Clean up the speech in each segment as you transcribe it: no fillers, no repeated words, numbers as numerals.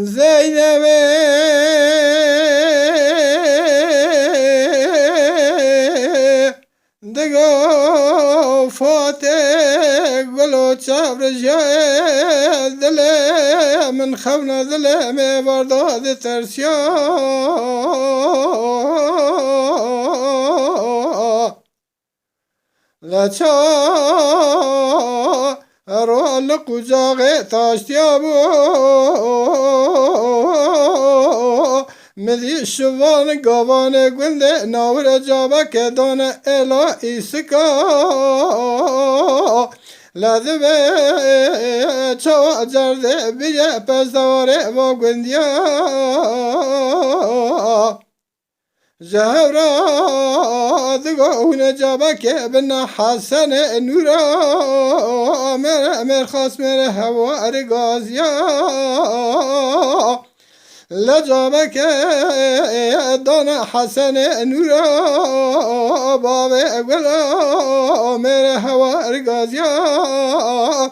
زینب دگو فاتح گلو چابر جای دل من خونه دل می برداد ترسیا لچا رول قجاق تاشتیابو مدی شوان گاوان گنده ناور جابا که دانه الا ایسکا لذبه چو جرده بیه پس دواره با گندیا زهرا دگونه جابا که بنا حسن نورا مر خاص مر هوار گازیا لجابا که دانا حسن نورا بابه گلا مر هوار گازیا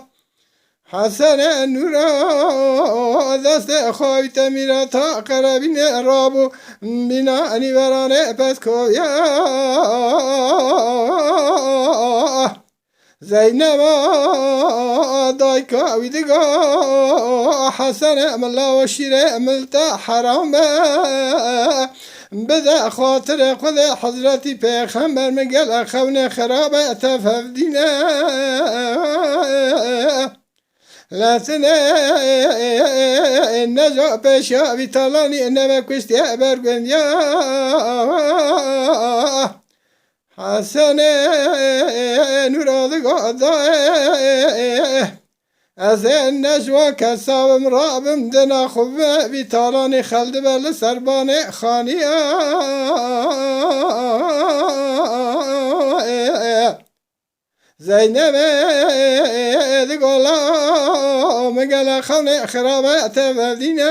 حسن نورا دست خواهی تمیرا تا قربین رابو بینا انی برانه پس کویا زینب دای کاوی دگا حسن ملا و شیر ملتا حرام بده خاطر خود حضرتی پیغمبر مگل خون خراب تفدینه لاتنه نجا پیشا ویتالانی نبه کشتی برگندیا حسن نورادگاه دای از نجوا کسابم رابم دنا خوب ویتالانی خلد بل سربان خانیا زینب دگولا مگل خانه خرابت ودینه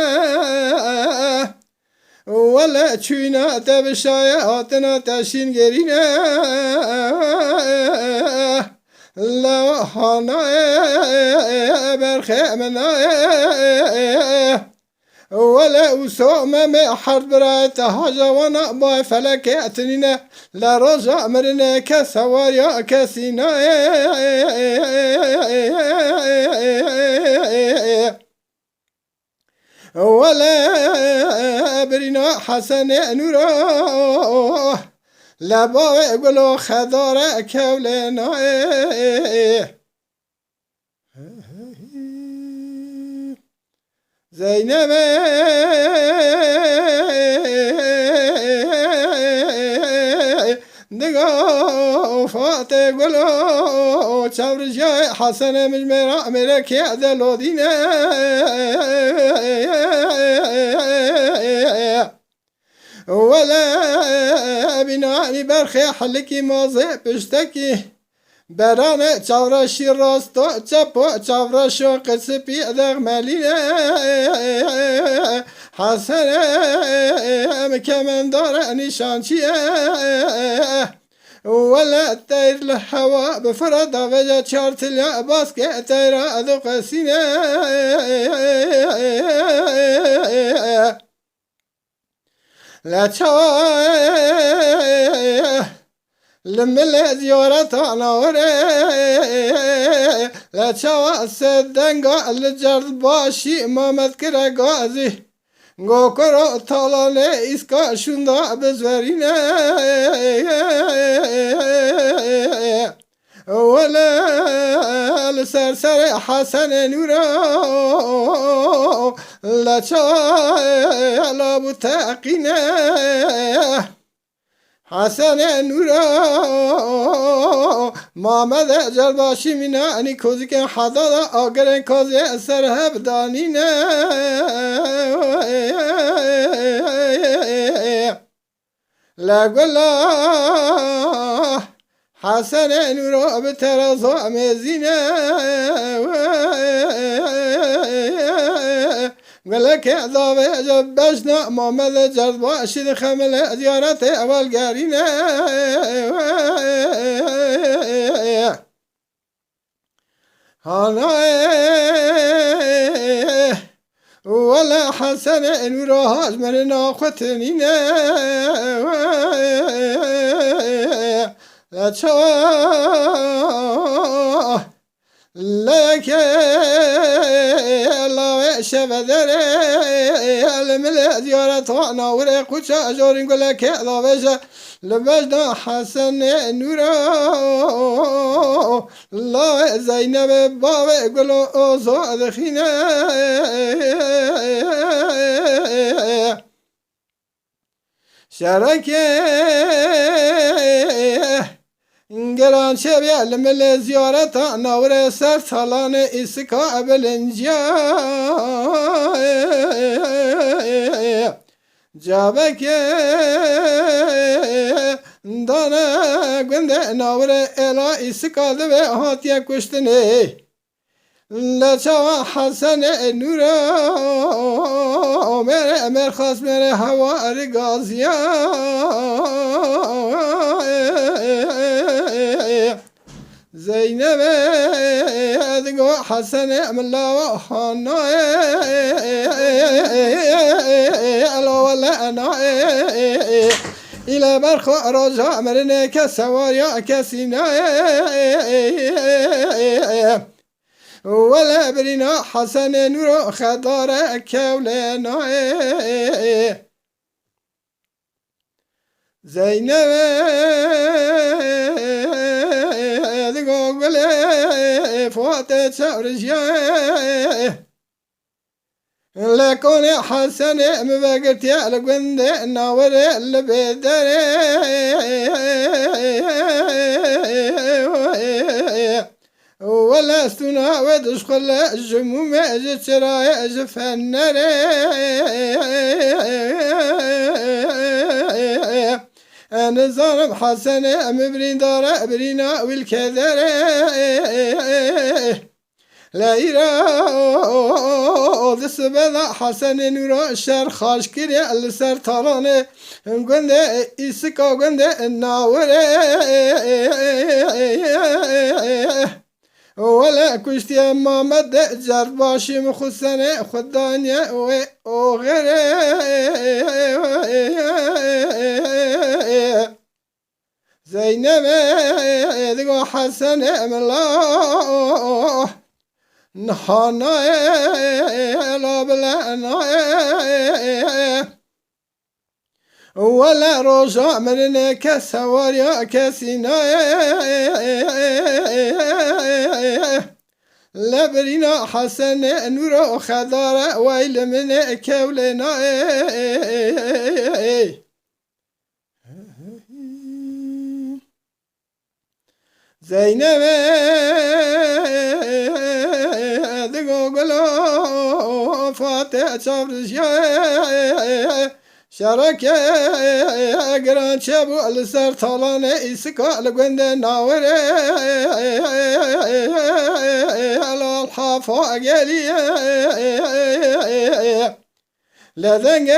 ولا چوینا تبشای آتنا تشین گرینه لوحانا برخمنا ولا وسوم ما حرب رات هجوانا با فلك اتنينا لا رجع مرنا كسواريا كسينا ولا برنا حسن نورا لا بقولو خضار كولنا زینب دگا فاتح گلو چور جای حسن مجمرا میره که دلو دینه ولا بنانی برخی حلکی مازه پشتکی برانه چاورشی راستو چپو چاورشو قصپی دغملینه حسن مکمندار نشانچیه ولا تیر الهوا بفرد وجه چارتلیا باسکه تیر ادو قسینه لچا لمل زيارة نوره لا تشوى سدنگا الجرد باشي ما مذكرة غازي گو کرو طالانه اسکا شوندا بزورینه ولا لسرسر حسن نورا لا تشوى لابو تاقينه حسن نورا محمد جلباشی مینا انی کوزی که حضاد آگرن کوزی سرهب دانینه لگولا حسن نورا به ترازو میزینه ملك ضاوي جبشنا محمد جذبا شد خمل زيارة أول قارينا هانا ولا حسن نورهاش من ناختنينه لا تشوه لك الله شبدر المل زيارة نور قدش جورين قل لك الله بجا لبجنا حسن نورا الله زينب باب قلو زاد خينا شركه گران شبیه المل زیارت نور سر سالان اسکا بلنجا جابه که دانه گنده نور الا اسکا دوه هاتیه کشتنه لچا حسن نورا میره امر خاص میره هوا ارگازیا زينب ادقو حسن ملا وحنا الا ولا انا الى برخ رجع مرنا كسواريا كسينا ولا برنا حسن نور خضار كولنا زينب فوات سورجيا لكون حسن مبقت يا لقند نور البدر ولا استنا ودخل الجموم جتراي جفنر أنا ظالم حسن مبرين دار برينا والكدر لا يرى السبلا حسن نورا الشر خاش كري السر طالانه قند إسكا قند الناور ولا كشتي محمد جرباشي مخصنه خدانيا وغير زينب ادقو حسن ملا نحانا لا بلا ولا رجع من كسواريا كسينا لبرينا حسن نور خضار ويل من كولنا زينب دقو قلو فاتح صبرشيا شركة قران شابو السر طالان إسكا لقند ناور على الحافة قالي لذنق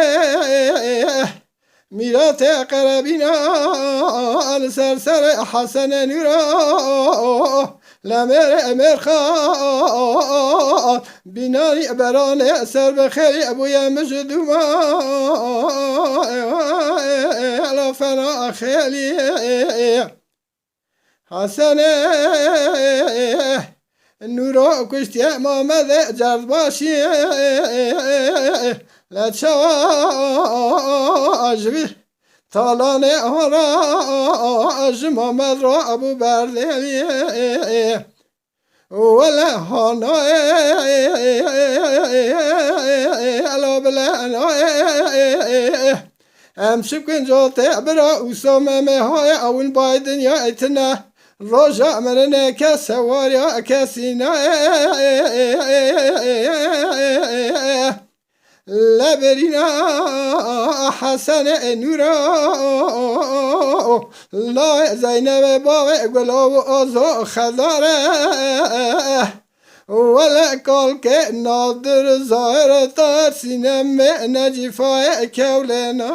ميرات قرابينا السرسر حسن نورا لمر مرخا بناري براني سر بخير ابويا مجدوما على فنا خيلي حسن نورا كشتي محمد جرباشي لا تشواجبي طالاني هرا أجمع مدرا أبو بردي ولا هانا ألا بلا أنا أمشي كن جوتي برا أسامة مهاي أول بايدن يا إتنا رجع مرنا كسواريا كسينا لبرينا حسن نورا لا زينب بابا قلو أزو خضاره ولا قال كنادر ظاهر ترسينم نجفاء كولنا